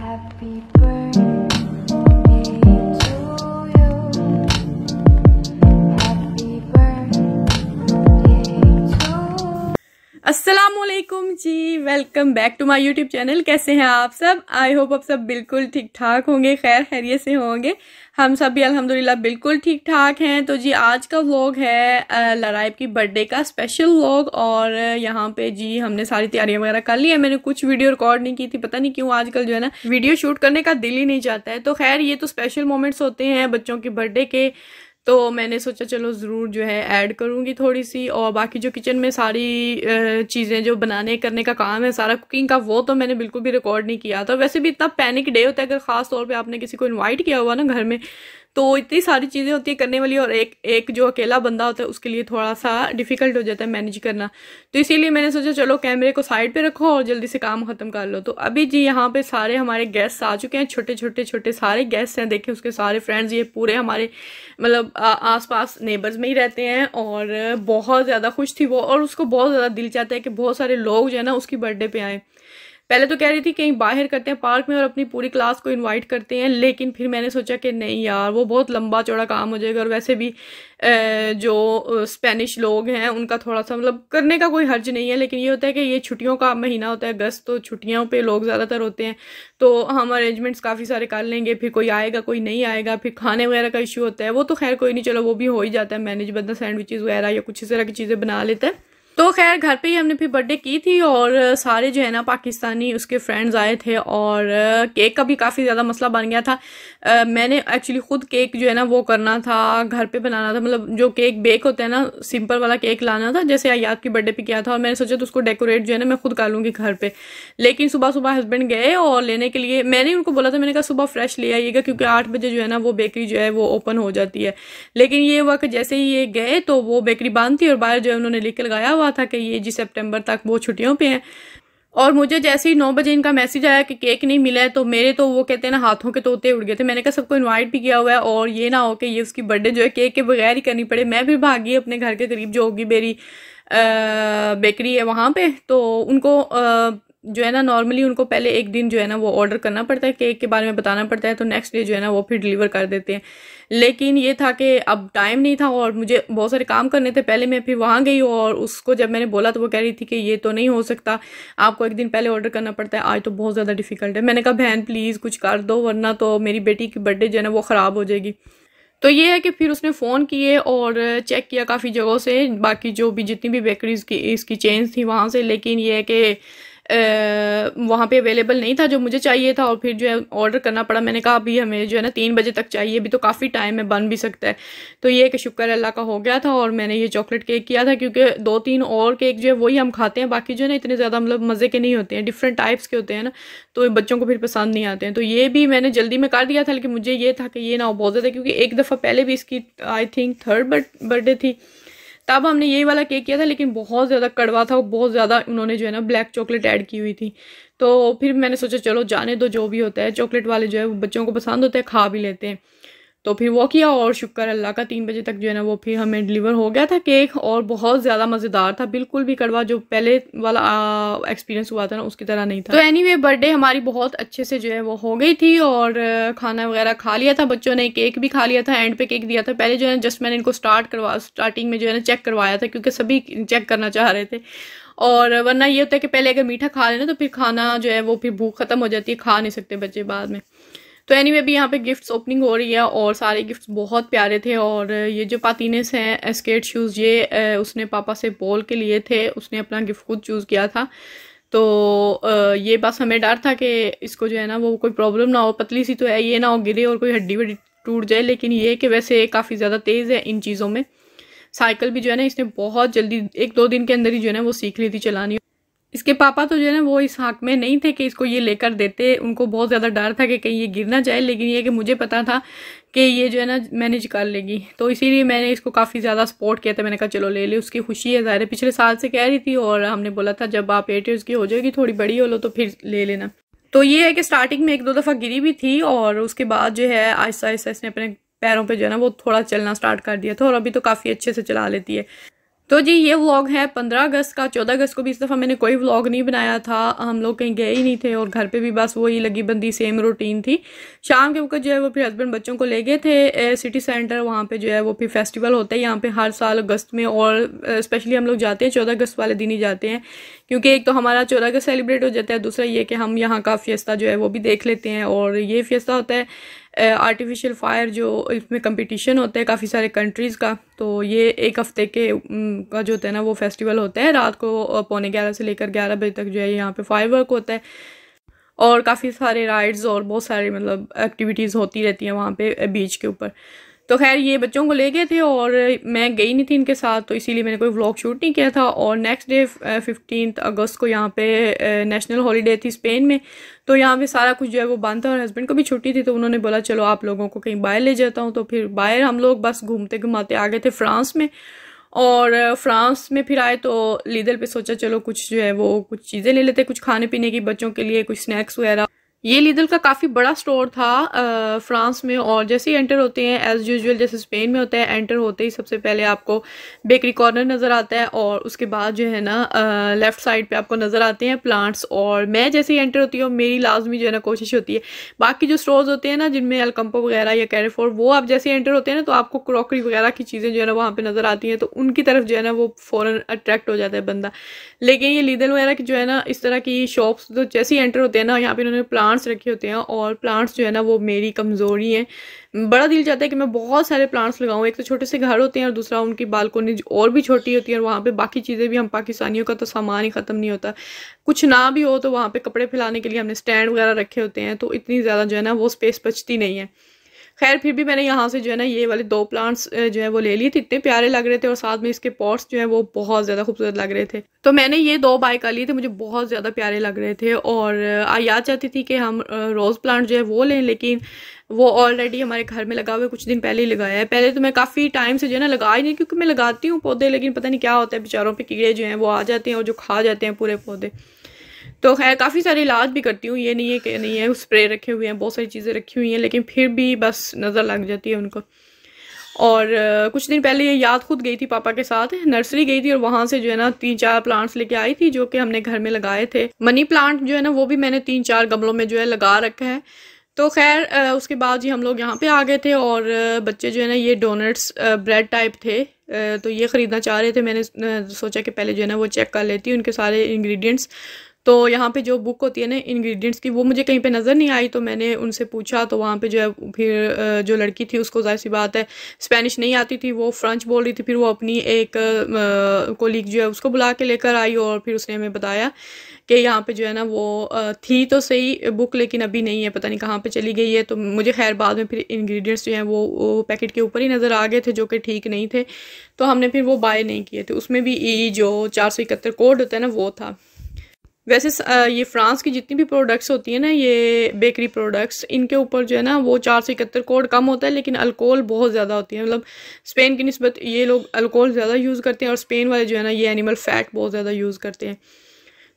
Happy birthday to you. Happy birthday to अस्सलामुअलैकुम जी, welcome back to my YouTube channel. कैसे हैं आप सब? आई होप आप सब बिल्कुल ठीक ठाक होंगे, खैर खैरियत से होंगे। हम सब भी अल्हम्दुलिल्लाह बिल्कुल ठीक ठाक हैं। तो जी आज का व्लॉग है लराइब की बर्थडे का स्पेशल व्लॉग। और यहाँ पे जी हमने सारी तैयारियां वगैरह कर ली है। मैंने कुछ वीडियो रिकॉर्ड नहीं की थी, पता नहीं क्यों आजकल जो है ना वीडियो शूट करने का दिल ही नहीं चाहता है। तो खैर ये तो स्पेशल मोमेंट्स होते हैं बच्चों की बर्थडे के, तो मैंने सोचा चलो ज़रूर जो है ऐड करूँगी थोड़ी सी। और बाकी जो किचन में सारी चीज़ें जो बनाने करने का काम है सारा कुकिंग का, वो तो मैंने बिल्कुल भी रिकॉर्ड नहीं किया था। वैसे भी इतना पैनिक डे होता है अगर ख़ास तौर पे आपने किसी को इनवाइट किया हुआ ना घर में, तो इतनी सारी चीज़ें होती है करने वाली, और एक जो अकेला बंदा होता है उसके लिए थोड़ा सा डिफ़िकल्ट हो जाता है मैनेज करना। तो इसीलिए मैंने सोचा चलो कैमरे को साइड पे रखो और जल्दी से काम ख़त्म कर लो। तो अभी जी यहाँ पे सारे हमारे गेस्ट आ चुके हैं, छोटे छोटे सारे गेस्ट हैं। देखिए उसके सारे फ्रेंड्स, ये पूरे हमारे मतलब आसपास नेबर्स में ही रहते हैं। और बहुत ज़्यादा खुश थी वो, और उसको बहुत ज़्यादा दिल चाहता है कि बहुत सारे लोग जो है ना उसकी बर्थडे पे आए। पहले तो कह रही थी कहीं बाहर करते हैं पार्क में और अपनी पूरी क्लास को इनवाइट करते हैं, लेकिन फिर मैंने सोचा कि नहीं यार वो बहुत लंबा चौड़ा काम हो जाएगा। और वैसे भी जो स्पेनिश लोग हैं उनका थोड़ा सा मतलब करने का कोई हर्ज नहीं है, लेकिन ये होता है कि ये छुट्टियों का महीना होता है अगस्त, तो छुट्टियों पे लोग ज़्यादातर होते हैं। तो हम अरेंजमेंट्स काफ़ी सारे कर लेंगे, फिर कोई आएगा कोई नहीं आएगा, फिर खाने वगैरह का इशू होता है। वो तो खैर कोई नहीं, चलो वो भी हो ही जाता है मैनेज, बंदा सैंडविचेस वगैरह या कुछ इस तरह की चीज़ें बना लेता है। तो खैर घर पे ही हमने फिर बर्थडे की थी, और सारे जो है ना पाकिस्तानी उसके फ्रेंड्स आए थे। और केक का भी काफ़ी ज़्यादा मसला बन गया था। मैंने एक्चुअली खुद केक जो है ना वो करना था, घर पे बनाना था, मतलब जो केक बेक होता है ना सिंपल वाला केक लाना था, जैसे आयात की बर्थडे पे किया था। और मैंने सोचा तो उसको डेकोरेट जो है ना मैं खुद कर लूँगी घर पे। लेकिन सुबह सुबह हस्बैंड गए और लेने के लिए, मैंने उनको बोला था, मैंने कहा सुबह फ्रेश ले आइएगा क्योंकि 8 बजे जो है ना वो बेकरी जो है वो ओपन हो जाती है। लेकिन ये हुआ कि जैसे ही ये गए तो वो बेकरी बंद थी, और बाहर जो है उन्होंने लिख के लगाया हुआ था कि ये जी सितंबर तक वो छुट्टियों पे हैं। और मुझे जैसे ही 9 बजे इनका मैसेज आया कि केक नहीं मिला है, तो मेरे तो वो कहते हैं ना हाथों के तोते उड़ गए थे। मैंने कहा सबको इनवाइट भी किया हुआ है, और ये ना हो कि ये उसकी बर्थडे जो है केक के बगैर ही करनी पड़े। मैं भी भागी अपने घर के करीब जो होगी मेरी बेकरी है वहाँ पे। तो उनको जो है ना नॉर्मली उनको पहले एक दिन जो है ना वो ऑर्डर करना पड़ता है, केक के बारे में बताना पड़ता है, तो नेक्स्ट डे जो है ना वो फिर डिलीवर कर देते हैं। लेकिन ये था कि अब टाइम नहीं था और मुझे बहुत सारे काम करने थे पहले। मैं फिर वहाँ गई और उसको जब मैंने बोला तो वो कह रही थी कि ये तो नहीं हो सकता, आपको एक दिन पहले ऑर्डर करना पड़ता है, आज तो बहुत ज़्यादा डिफिकल्ट है। मैंने कहा बहन प्लीज़ कुछ कर दो, वरना तो मेरी बेटी की बर्थडे जो है ना वो ख़राब हो जाएगी। तो ये है कि फिर उसने फ़ोन किए और चेक किया काफ़ी जगहों से, बाकी जो भी जितनी भी बेकरीज की इसकी चेन्स थी वहाँ से, लेकिन ये है कि वहाँ पे अवेलेबल नहीं था जो मुझे चाहिए था। और फिर जो है ऑर्डर करना पड़ा। मैंने कहा अभी हमें जो है ना 3 बजे तक चाहिए, अभी तो काफ़ी टाइम है, बन भी सकता है। तो ये कि शुक्र अल्लाह का हो गया था। और मैंने ये चॉकलेट केक किया था क्योंकि 2-3 और केक जो है वही हम खाते हैं, बाकी जो है ना इतने ज़्यादा मतलब मज़े के नहीं होते हैं, डिफरेंट टाइप्स के होते हैं ना, तो बच्चों को फिर पसंद नहीं आते हैं। तो ये भी मैंने जल्दी में कर दिया था, लेकिन मुझे ये था कि ये ना हो बहुत ज़्यादा, क्योंकि एक दफ़ा पहले भी इसकी आई थिंक 3rd बर्थडे थी, तब हमने यही वाला केक किया था, लेकिन बहुत ज़्यादा कड़वा था, बहुत ज़्यादा उन्होंने जो है ना ब्लैक चॉकलेट ऐड की हुई थी। तो फिर मैंने सोचा चलो जाने दो, जो भी होता है चॉकलेट वाले जो है वो बच्चों को पसंद होते हैं, खा भी लेते हैं। तो फिर वो किया और शुक्र अल्लाह का 3 बजे तक जो है ना वो फिर हमें डिलीवर हो गया था केक। और बहुत ज़्यादा मज़ेदार था, बिल्कुल भी कड़वा जो पहले वाला एक्सपीरियंस हुआ था ना उसकी तरह नहीं था। तो एनीवे बर्थडे हमारी बहुत अच्छे से जो है वो हो गई थी, और खाना वगैरह खा लिया था बच्चों ने, केक भी खा लिया था, एंड पे केक दिया था। पहले जो है जस्ट मैंने इनको स्टार्टिंग में जो है ना चेक करवाया था, क्योंकि सभी चेक करना चाह रहे थे। और वरना ये होता है कि पहले अगर मीठा खा लेना तो फिर खाना जो है वो फिर भूख खत्म हो जाती है, खा नहीं सकते बच्चे बाद में। तो एनीवे भी यहाँ पे गिफ्ट्स ओपनिंग हो रही है, और सारे गिफ्ट्स बहुत प्यारे थे। और ये जो पातीनेस हैं स्केट शूज़, ये उसने पापा से बोल के लिए थे, उसने अपना गिफ्ट खुद चूज़ किया था। तो ये बस हमें डर था कि इसको जो है ना वो कोई प्रॉब्लम ना हो, पतली सी तो है, ये ना हो गिरे और कोई हड्डी वड्डी टूट जाए। लेकिन ये कि वैसे काफ़ी ज़्यादा तेज़ है इन चीज़ों में। साइकिल भी जो है ना इसने बहुत जल्दी 1-2 दिन के अंदर ही जो है ना वो सीख ली थी चलानी। इसके पापा तो जो है ना वो इस हक में नहीं थे कि इसको ये लेकर देते, उनको बहुत ज़्यादा डर था कि कहीं ये गिर ना जाए। लेकिन ये कि मुझे पता था कि ये जो है ना मैनेज कर लेगी, तो इसीलिए मैंने इसको काफ़ी ज़्यादा सपोर्ट किया था। मैंने कहा चलो ले ले, उसकी खुशी है, ज़ाहिर है पिछले साल से कह रही थी, और हमने बोला था जब आप 8 ईयर्स की हो जाएगी, थोड़ी बड़ी हो लो, तो फिर ले लेना। तो ये है कि स्टार्टिंग में 1-2 दफ़ा गिरी भी थी, और उसके बाद जो है आहिस्ता आहिस्ता इसने अपने पैरों पे जो है ना वो थोड़ा चलना स्टार्ट कर दिया था, और अभी तो काफ़ी अच्छे से चला लेती है। तो जी ये व्लॉग है 15 अगस्त का। 14 अगस्त को भी इस दफ़ा मैंने कोई व्लॉग नहीं बनाया था, हम लोग कहीं गए ही नहीं थे और घर पे भी बस वही लगी बंदी सेम रूटीन थी। शाम के वक्त जो है वो फिर हस्बैंड बच्चों को ले गए थे सिटी सेंटर, वहाँ पे जो है वो फिर फेस्टिवल होता है यहाँ पे हर साल अगस्त में, और स्पेशली हम लोग जाते हैं 14 अगस्त वाले दिन ही जाते हैं, क्योंकि एक तो हमारा 14 अगस्त सेलिब्रेट हो जाता है, दूसरा ये कि हम यहाँ का फियस्ता जो है वो भी देख लेते हैं। और ये फियस्ता होता है आर्टिफिशियल फायर, जो इसमें कंपटीशन होता है काफ़ी सारे कंट्रीज़ का। तो ये एक हफ्ते के का जो होता है ना वो फेस्टिवल होता है, रात को 11:45 से लेकर 11 बजे तक जो है यहाँ पे फायर वर्क होता है और काफ़ी सारे राइड्स और बहुत सारे मतलब एक्टिविटीज़ होती रहती हैं वहाँ पे बीच के ऊपर। तो खैर ये बच्चों को ले गए थे और मैं गई नहीं थी इनके साथ, तो इसीलिए मैंने कोई व्लॉग शूट नहीं किया था। और नेक्स्ट डे 15 अगस्त को यहाँ पे नेशनल हॉलीडे थी स्पेन में, तो यहाँ पे सारा कुछ जो है वो बंद था और हस्बैंड को भी छुट्टी थी, तो उन्होंने बोला चलो आप लोगों को कहीं बाहर ले जाता हूँ। तो फिर बाहर हम लोग बस घूमते घुमाते आ गए थे फ्रांस में, और फ्रांस में फिर आए तो लीदल पे सोचा चलो कुछ जो है वो कुछ चीज़ें ले लेते, कुछ खाने पीने की बच्चों के लिए, कुछ स्नैक्स वगैरह। ये लीदल का काफ़ी बड़ा स्टोर था फ्रांस में, और जैसे ही एंटर होते हैं एज़ यूजुअल जैसे स्पेन में होता है, एंटर होते ही सबसे पहले आपको बेकरी कॉर्नर नज़र आता है और उसके बाद जो है ना लेफ़्ट साइड पे आपको नज़र आते हैं प्लांट्स। और मैं जैसे ही एंटर होती हूँ मेरी लाजमी जो है ना कोशिश होती है, बाकी जो स्टोर्स होते हैं ना जिनमें अलकम्पो वगैरह या कैरेफोर, वो आप जैसे ही एंटर होते हैं ना तो आपको क्रॉकरी वगैरह की चीज़ें जो है ना वहाँ पर नज़र आती हैं, तो उनकी तरफ जो है ना वो फ़ौरन अट्रैक्ट हो जाता है बंदा। लेकिन ये लीदल वगैरह की जो है ना इस तरह की शॉप्स तो जैसे ही एंटर होते हैं ना यहाँ पे इन्होंने प्लांट्स रखे होते हैं, और प्लांट्स जो है ना वो मेरी कमज़ोरी है। बड़ा दिल चाहता है कि मैं बहुत सारे प्लांट्स लगाऊं, एक तो छोटे से घर होते हैं और दूसरा उनकी बालकोनी और भी छोटी होती है और वहाँ पे बाकी चीज़ें भी, हम पाकिस्तानियों का तो सामान ही ख़त्म नहीं होता, कुछ ना भी हो तो वहाँ पे कपड़े फैलाने के लिए हमने स्टैंड वगैरह रखे होते हैं, तो इतनी ज़्यादा जो है ना वो स्पेस बचती नहीं है। खैर फिर भी मैंने यहाँ से जो है ना ये वाले 2 प्लांट्स जो है वो ले लिए थे, इतने प्यारे लग रहे थे और साथ में इसके पॉट्स जो है वो बहुत ज़्यादा खूबसूरत लग रहे थे, तो मैंने ये 2 बाय कर लिए थे, मुझे बहुत ज़्यादा प्यारे लग रहे थे। और याद चाहती थी कि हम रोज़ प्लांट जो है वो लें, लेकिन वो ऑलरेडी हमारे घर में लगा हुआ है, कुछ दिन पहले ही लगाया है। पहले तो मैं काफ़ी टाइम से जो है ना लगा ही नहीं, क्योंकि मैं लगाती हूँ पौधे, लेकिन पता नहीं क्या होता है बेचारों पे कीड़े जो हैं वो आ जाते हैं और जो खा जाते हैं पूरे पौधे। तो खैर काफ़ी सारे इलाज भी करती हूँ, ये नहीं है कि नहीं है, स्प्रे रखे हुए हैं, बहुत सारी चीज़ें रखी हुई हैं, लेकिन फिर भी बस नज़र लग जाती है उनको। और कुछ दिन पहले ये याद खुद गई थी पापा के साथ, नर्सरी गई थी और वहाँ से जो है ना 3-4 प्लांट्स लेके आई थी जो कि हमने घर में लगाए थे। मनी प्लांट जो है ना वो भी मैंने 3-4 गमलों में जो है लगा रखा है। तो खैर उसके बाद जी हम लोग यहाँ पे आ गए थे और बच्चे जो है ना ये डोनट्स ब्रेड टाइप थे, तो ये ख़रीदना चाह रहे थे। मैंने सोचा कि पहले जो है ना वो चेक कर लेती हूँ उनके सारे इंग्रेडिएंट्स। तो यहाँ पे जो बुक होती है ना इंग्रेडिएंट्स की, वो मुझे कहीं पे नज़र नहीं आई, तो मैंने उनसे पूछा, तो वहाँ पे जो है फिर जो लड़की थी उसको जाहिर सी बात है स्पेनिश नहीं आती थी, वो फ्रेंच बोल रही थी। फिर वो अपनी एक कोलीग जो है उसको बुला के लेकर आई और फिर उसने हमें बताया कि यहाँ पे जो है ना वो थी तो सही बुक, लेकिन अभी नहीं है, पता नहीं कहाँ पे चली गई है। तो मुझे खैर बाद में फिर इंग्रेडिएंट्स जो हैं वो पैकेट के ऊपर ही नज़र आ गए थे जो कि ठीक नहीं थे, तो हमने फिर वो बाय नहीं किए थे। उसमें भी जो 471 कोड होता है ना वो था। वैसे ये फ्रांस की जितनी भी प्रोडक्ट्स होती हैं ना, ये बेकरी प्रोडक्ट्स, इनके ऊपर जो है ना वो 471 कोड कम होता है, लेकिन अल्कोहल बहुत ज़्यादा होती है। मतलब स्पेन की निस्बत ये लोग अल्कोहल ज़्यादा यूज़ करते हैं और स्पेन वाले जो है ना ये एनिमल फैट बहुत ज़्यादा यूज़ करते हैं।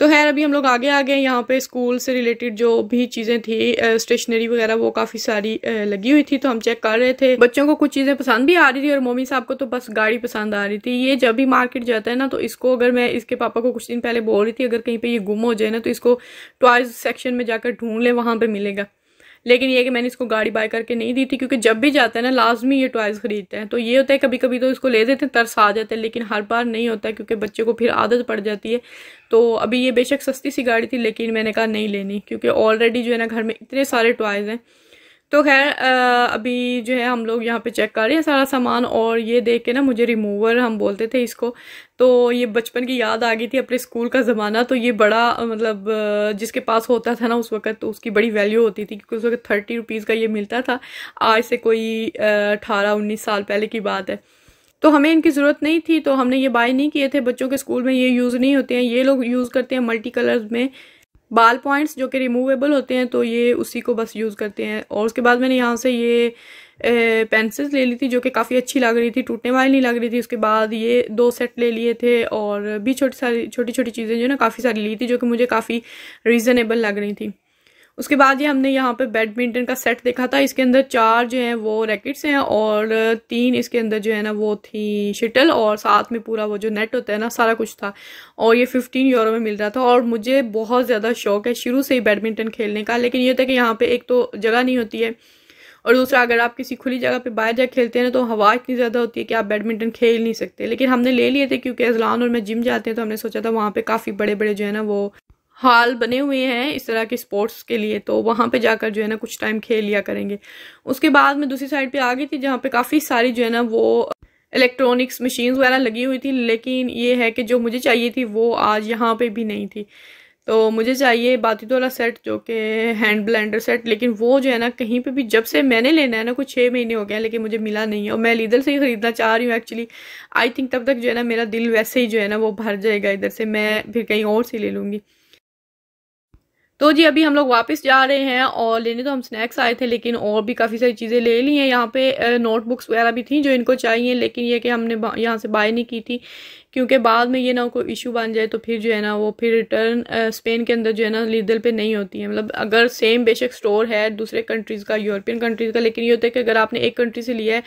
तो खैर अभी हम लोग आगे आ गए। यहाँ पे स्कूल से रिलेटेड जो भी चीज़ें थी स्टेशनरी वगैरह वो काफ़ी सारी लगी हुई थी, तो हम चेक कर रहे थे। बच्चों को कुछ चीज़ें पसंद भी आ रही थी और मम्मी साहब को तो बस गाड़ी पसंद आ रही थी। ये जब भी मार्केट जाता है ना तो इसको, अगर मैं इसके पापा को कुछ दिन पहले बोल रही थी अगर कहीं पे ये गुम हो जाए ना तो इसको टॉयज सेक्शन में जाकर ढूंढ ले, वहाँ पे मिलेगा। लेकिन ये कि मैंने इसको गाड़ी बाय करके नहीं दी थी, क्योंकि जब भी जाता है ना लाजमी ये टॉयज खरीदते हैं। तो ये होता है कभी कभी तो इसको ले देते हैं, तरस आ जाता है, लेकिन हर बार नहीं होता है क्योंकि बच्चे को फिर आदत पड़ जाती है। तो अभी ये बेशक सस्ती सी गाड़ी थी, लेकिन मैंने कहा नहीं लेनी, क्योंकि ऑलरेडी जो है ना घर में इतने सारे टॉयज हैं। तो खैर अभी जो है हम लोग यहाँ पे चेक कर रहे हैं सारा सामान, और ये देख के ना मुझे रिमूवर हम बोलते थे इसको, तो ये बचपन की याद आ गई थी, अपने स्कूल का ज़माना। तो ये बड़ा मतलब जिसके पास होता था ना उस वक्त तो उसकी बड़ी वैल्यू होती थी, क्योंकि उस वक्त 30 रुपीज़ का ये मिलता था। आज से कोई 18-19 साल पहले की बात है। तो हमें इनकी ज़रूरत नहीं थी, तो हमने ये बाय नहीं किए थे। बच्चों के स्कूल में ये यूज़ नहीं होते हैं, ये लोग यूज़ करते हैं मल्टी कलर्स में बाल पॉइंट्स जो कि रिमूवेबल होते हैं, तो ये उसी को बस यूज़ करते हैं। और उसके बाद मैंने यहाँ से ये पेंसिल्स ले ली थी जो कि काफ़ी अच्छी लग रही थी, टूटने वाली नहीं लग रही थी। उसके बाद ये 2 सेट ले लिए थे, और भी छोटी छोटी चीज़ें जो ना काफ़ी सारी ली थी जो कि मुझे काफ़ी रीज़नेबल लग रही थी। उसके बाद ये हमने यहाँ पे बैडमिंटन का सेट देखा था। इसके अंदर 4 जो है वो रैकेट्स हैं और 3 इसके अंदर जो है ना वो थी शटल, और साथ में पूरा वो जो नेट होता है ना सारा कुछ था, और ये 15 यूरो में मिल रहा था। और मुझे बहुत ज़्यादा शौक है शुरू से ही बैडमिंटन खेलने का, लेकिन ये होता है कि यहाँ पे एक तो जगह नहीं होती है, और दूसरा अगर आप किसी खुली जगह पे बाहर जाकर खेलते हैं ना तो हवा इतनी ज़्यादा होती है कि आप बैडमिंटन खेल नहीं सकते। लेकिन हमने ले लिए थे क्योंकि अजलान और मैं जिम जाते हैं, तो हमने सोचा था वहाँ पे काफ़ी बड़े बड़े जो है ना वो हॉल बने हुए हैं इस तरह के स्पोर्ट्स के लिए, तो वहाँ पे जाकर जो है ना कुछ टाइम खेल लिया करेंगे। उसके बाद मैं दूसरी साइड पे आ गई थी जहाँ पे काफ़ी सारी जो है ना वो इलेक्ट्रॉनिक्स मशीन्स वगैरह लगी हुई थी, लेकिन ये है कि जो मुझे चाहिए थी वो आज यहाँ पे भी नहीं थी। तो मुझे चाहिए बातीत वाला सेट जो कि हैंड ब्लेंडर सेट, लेकिन वो जो है ना कहीं पे भी जब से मैंने लेना है ना कुछ 6 महीने हो गए, लेकिन मुझे मिला नहीं है। और मैं लीदल से ही खरीदना चाह रही हूँ एक्चुअली। आई थिंक तब तक जो है ना मेरा दिल वैसे ही जो है ना वो भर जाएगा इधर से, मैं फिर कहीं और से ले लूँगी। तो जी अभी हम लोग वापस जा रहे हैं, और लेने तो हम स्नैक्स आए थे लेकिन और भी काफ़ी सारी चीज़ें ले ली हैं। यहाँ पे नोटबुक्स वगैरह भी थी जो इनको चाहिए, लेकिन ये कि हमने यहाँ से बाय नहीं की थी क्योंकि बाद में ये ना कोई इशू बन जाए तो फिर जो है ना वो फिर रिटर्न स्पेन के अंदर जो है ना लीदल पे नहीं होती है। मतलब अगर सेम बेशक स्टोर है दूसरे कंट्रीज़ का, यूरोपियन कंट्रीज़ का, लेकिन ये होता है कि अगर आपने एक कंट्री से लिया है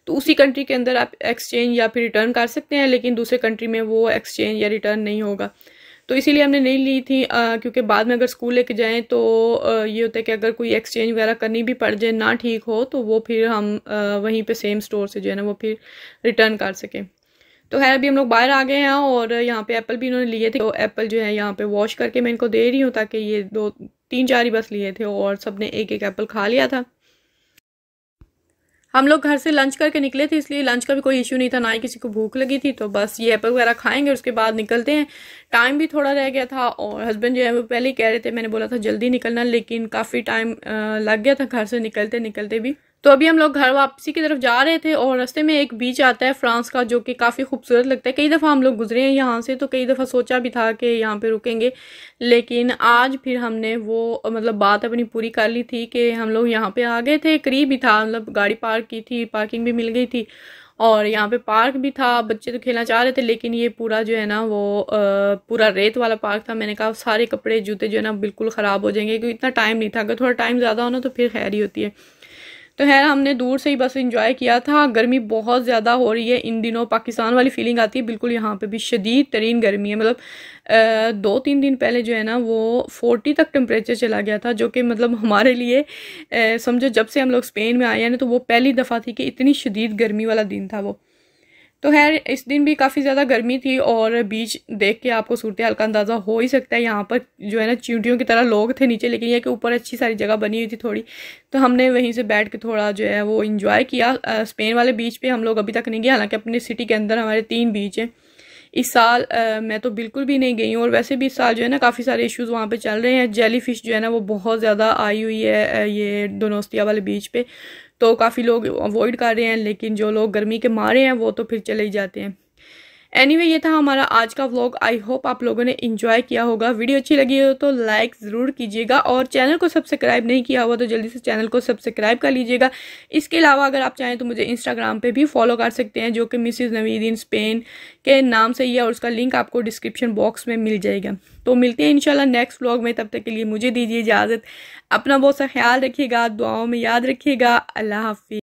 तो उसी कंट्री के अंदर आप एक्सचेंज या फिर रिटर्न कर सकते हैं, लेकिन दूसरे कंट्री में वो एक्सचेंज या रिटर्न नहीं होगा। तो इसीलिए हमने नहीं ली थी, क्योंकि बाद में अगर स्कूल लेके जाएं तो ये होता है कि अगर कोई एक्सचेंज वगैरह करनी भी पड़ जाए ना ठीक हो तो वो फिर हम वहीं पे सेम स्टोर से जो है ना वो फिर रिटर्न कर सकें। तो खैर अभी हम लोग बाहर आ गए हैं, और यहाँ पे एप्पल भी इन्होंने लिए थे, तो एप्पल जो है यहाँ पे वॉश करके मैं इनको दे रही हूँ ताकि ये 2-3-4 ही बस लिए थे और सबने एक एक एप्पल खा लिया था। हम लोग घर से लंच करके निकले थे, इसलिए लंच का भी कोई इश्यू नहीं था, ना ही किसी को भूख लगी थी। तो बस ये एप्पल वगैरह खाएंगे उसके बाद निकलते हैं। टाइम भी थोड़ा रह गया था, और हस्बैंड जो है वो पहले ही कह रहे थे, मैंने बोला था जल्दी निकलना, लेकिन काफ़ी टाइम लग गया था घर से निकलते निकलते भी। तो अभी हम लोग घर वापसी की तरफ जा रहे थे, और रास्ते में एक बीच आता है फ्रांस का जो कि काफ़ी खूबसूरत लगता है। कई दफ़ा हम लोग गुजरे हैं यहाँ से, तो कई दफ़ा सोचा भी था कि यहाँ पे रुकेंगे, लेकिन आज फिर हमने वो मतलब बात अपनी पूरी कर ली थी कि हम लोग यहाँ पे आ गए थे। करीब ही था, मतलब गाड़ी पार्क की थी, पार्किंग भी मिल गई थी, और यहाँ पे पार्क भी था। बच्चे तो खेलना चाह रहे थे, लेकिन ये पूरा जो है ना वो पूरा रेत वाला पार्क था। मैंने कहा सारे कपड़े जूते जो है ना बिल्कुल ख़राब हो जाएंगे, क्योंकि इतना टाइम नहीं था। अगर थोड़ा टाइम ज़्यादा हो ना तो फिर खैर ही होती है। तो खैर हमने दूर से ही बस एंजॉय किया था। गर्मी बहुत ज़्यादा हो रही है इन दिनों, पाकिस्तान वाली फीलिंग आती है बिल्कुल। यहाँ पे भी शदीद तरीन गर्मी है, मतलब 2-3 दिन पहले जो है ना वो 40 तक टेम्परेचर चला गया था, जो कि मतलब हमारे लिए समझो जब से हम लोग स्पेन में आए हैं ना तो वो पहली दफ़ा थी कि इतनी शदीद गर्मी वाला दिन था वो। तो खैर इस दिन भी काफ़ी ज़्यादा गर्मी थी, और बीच देख के आपको सूरत हाल का अंदाज़ा हो ही सकता है। यहाँ पर जो है ना चींटियों की तरह लोग थे नीचे, लेकिन यह कि ऊपर अच्छी सारी जगह बनी हुई थी थोड़ी, तो हमने वहीं से बैठ के थोड़ा जो है वो इंजॉय किया। स्पेन वाले बीच पे हम लोग अभी तक नहीं गए, हालांकि अपने सिटी के अंदर हमारे 3 बीच हैं। इस साल मैं तो बिल्कुल भी नहीं गई हूँ, और वैसे भी इस साल जो है ना काफ़ी सारे इश्यूज़ वहाँ पे चल रहे हैं। जेली फिश जो है ना वो बहुत ज़्यादा आई हुई है ये दोनोस्तिया वाले बीच पे, तो काफ़ी लोग अवॉइड कर रहे हैं, लेकिन जो लोग गर्मी के मारे हैं वो तो फिर चले ही जाते हैं। एनीवे ये था हमारा आज का व्लॉग। आई होप आप लोगों ने इंजॉय किया होगा। वीडियो अच्छी लगी हो तो लाइक ज़रूर कीजिएगा, और चैनल को सब्सक्राइब नहीं किया हुआ तो जल्दी से चैनल को सब्सक्राइब कर लीजिएगा। इसके अलावा अगर आप चाहें तो मुझे इंस्टाग्राम पे भी फॉलो कर सकते हैं, जो कि मिसेस नवीद इन स्पेन के नाम से ही है, और उसका लिंक आपको डिस्क्रिप्शन बॉक्स में मिल जाएगा। तो मिलते हैं इंशाल्लाह नेक्स्ट व्लॉग में, तब तक के लिए मुझे दीजिए इजाज़त। अपना बहुत सा ख्याल रखिएगा, दुआओं में याद रखिएगा। अल्लाह हाफिज़।